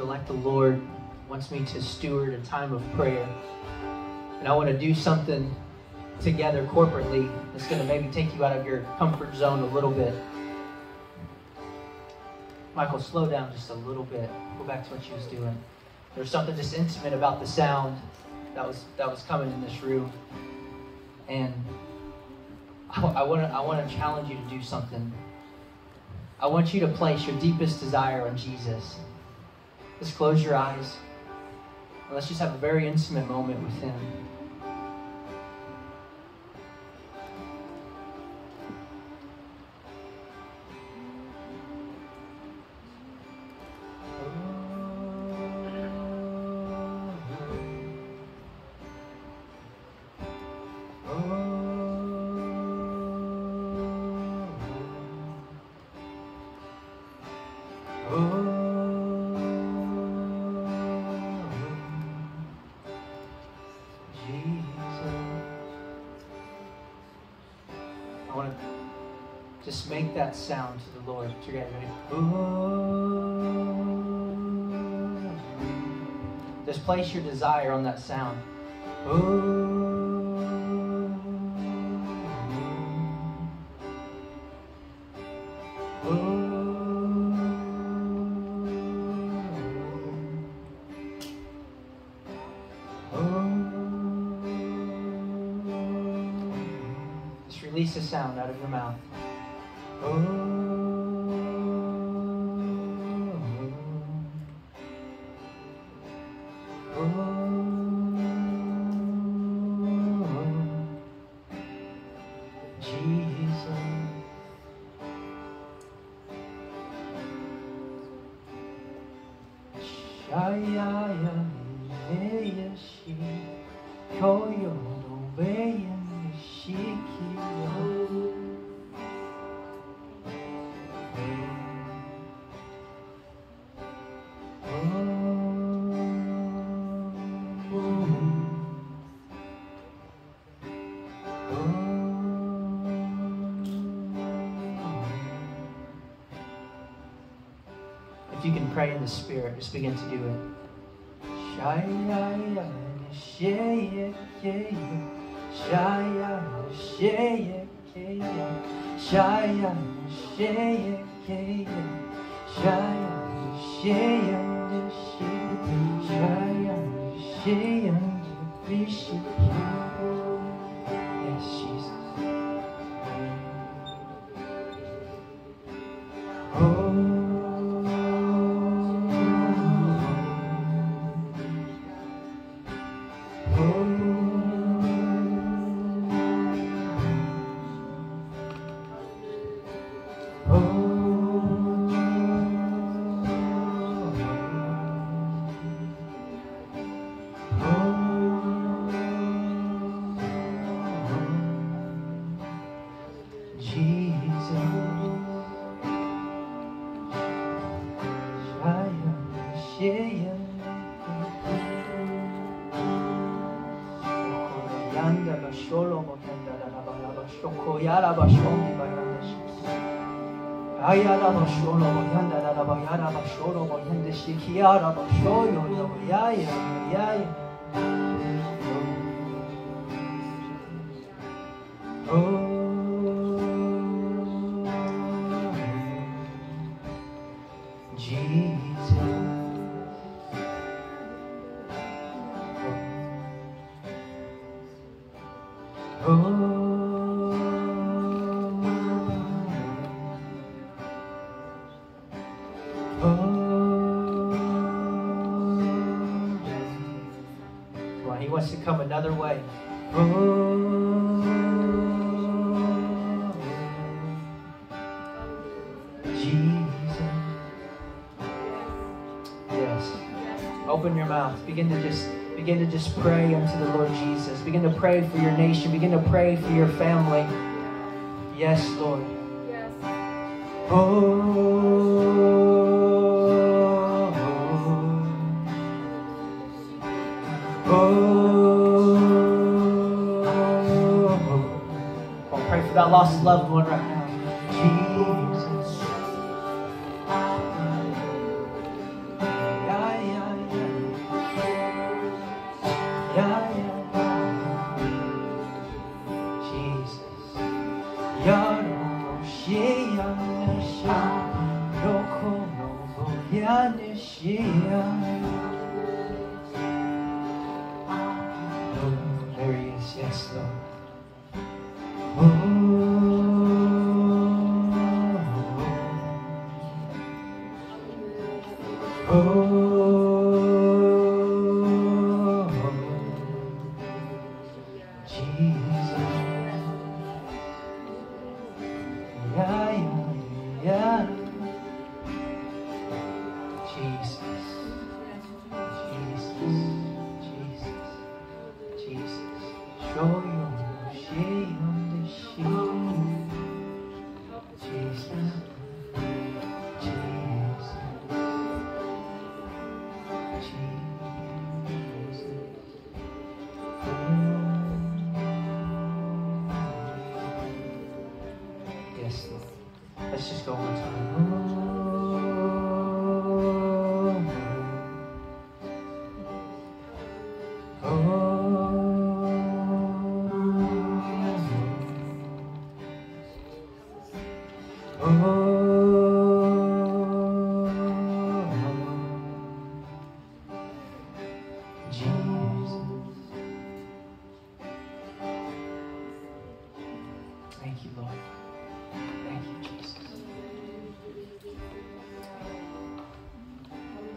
feel like the Lord wants me to steward a time of prayer. And I want to do something together corporately that's going to maybe take you out of your comfort zone a little bit. Michael, slow down just a little bit. Go back to what you was doing. There's something just intimate about the sound that was coming in this room. And I want to challenge you to do something. I want you to place your deepest desire on Jesus. Just close your eyes. And let's just have a very intimate moment with Him. Just make that sound to the Lord together. Just place your desire on that sound. Just release the sound out of your mouth. If you can pray in the Spirit, just begin to do it. Yes, Jesus. He wants to come another way. Jesus. Yes. Open your mouth. Begin to just pray unto the Lord Jesus. Begin to pray for your nation. Begin to pray for your family. Yes, Lord. Yes. Pray for that lost loved one right now. Jesus. There he is, yes, Lord. Let's just go one time. Thank you, Lord. Thank you, Jesus.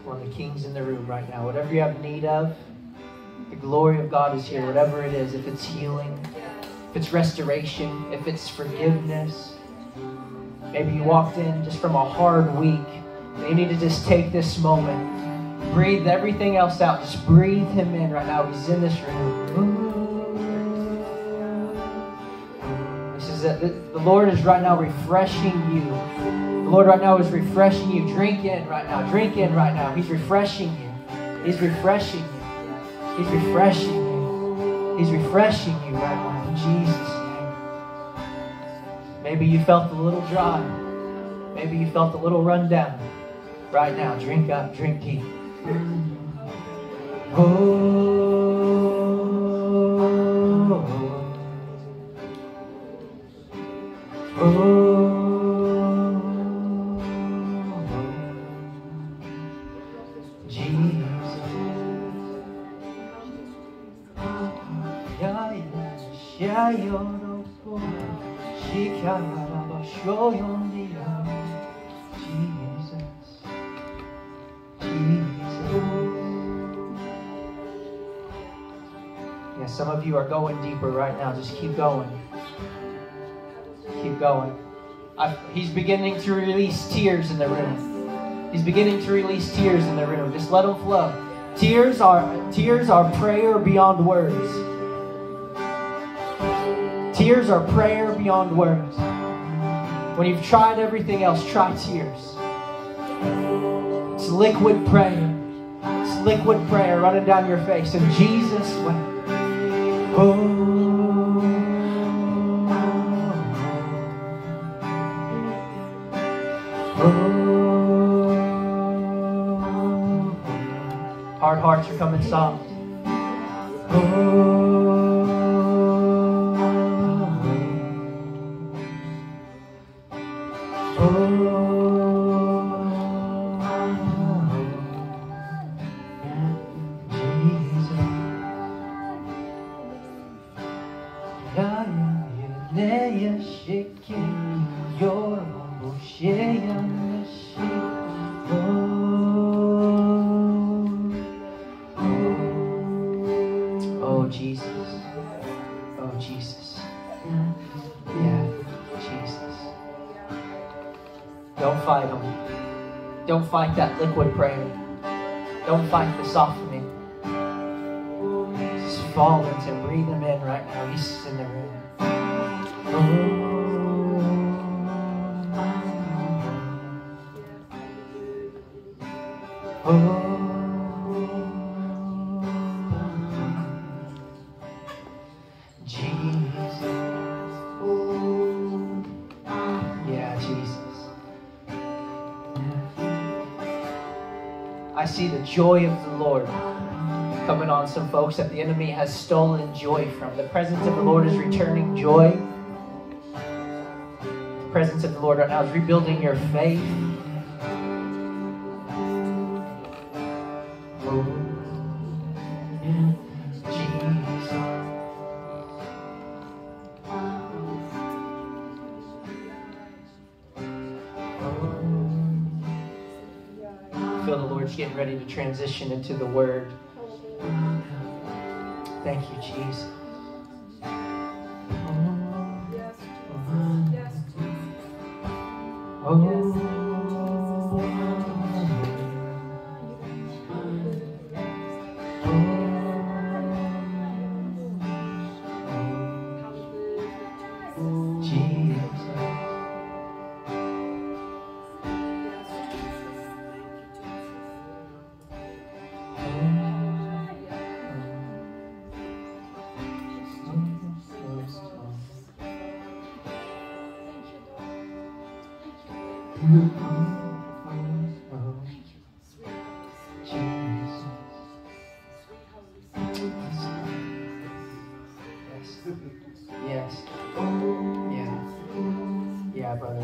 One of the kings in the room right now. Whatever you have need of, the glory of God is here. Whatever it is, if it's healing, if it's restoration, if it's forgiveness. Maybe you walked in just from a hard week. And you need to just take this moment. Breathe everything else out. Just breathe Him in right now. He's in this room. The Lord is right now refreshing you. The Lord right now is refreshing you. Drink in right now. Drink in right now. He's refreshing you. He's refreshing you. He's refreshing you. He's refreshing you right now in Jesus' name. Maybe you felt a little dry. Maybe you felt a little run down. Right now, drink up, drink deep. Yeah, some of you are going deeper right now. Just keep going. Keep going. He's beginning to release tears in the room. He's beginning to release tears in the room. Just let them flow. Tears are prayer beyond words. Tears are prayer beyond words. When you've tried everything else, try tears. It's liquid prayer. It's liquid prayer running down your face in Jesus' way. Hard hearts are coming soft. Oh, Jesus. Oh, Jesus. Yeah, Jesus. Don't fight him. Don't fight that liquid prayer. Don't fight the softening. Just fall into him. Breathe him in right now. He's in the room. I see the joy of the Lord coming on some folks that the enemy has stolen joy from. The presence of the Lord is returning joy. presence of the Lord right now is rebuilding your faith. Oh, Jesus. I feel the Lord's getting ready to transition into the Word. Thank you, Jesus.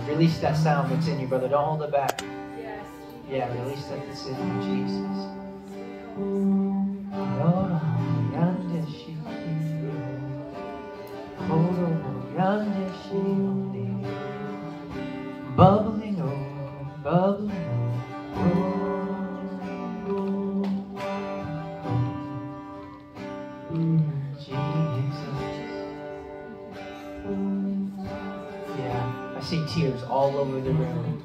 Release that sound that's in you, brother. Don't hold it back. Yes. Yeah, release that that's in you, Jesus. Bubbling over, bubbling over. Jesus. Yeah, I see tears all over the room.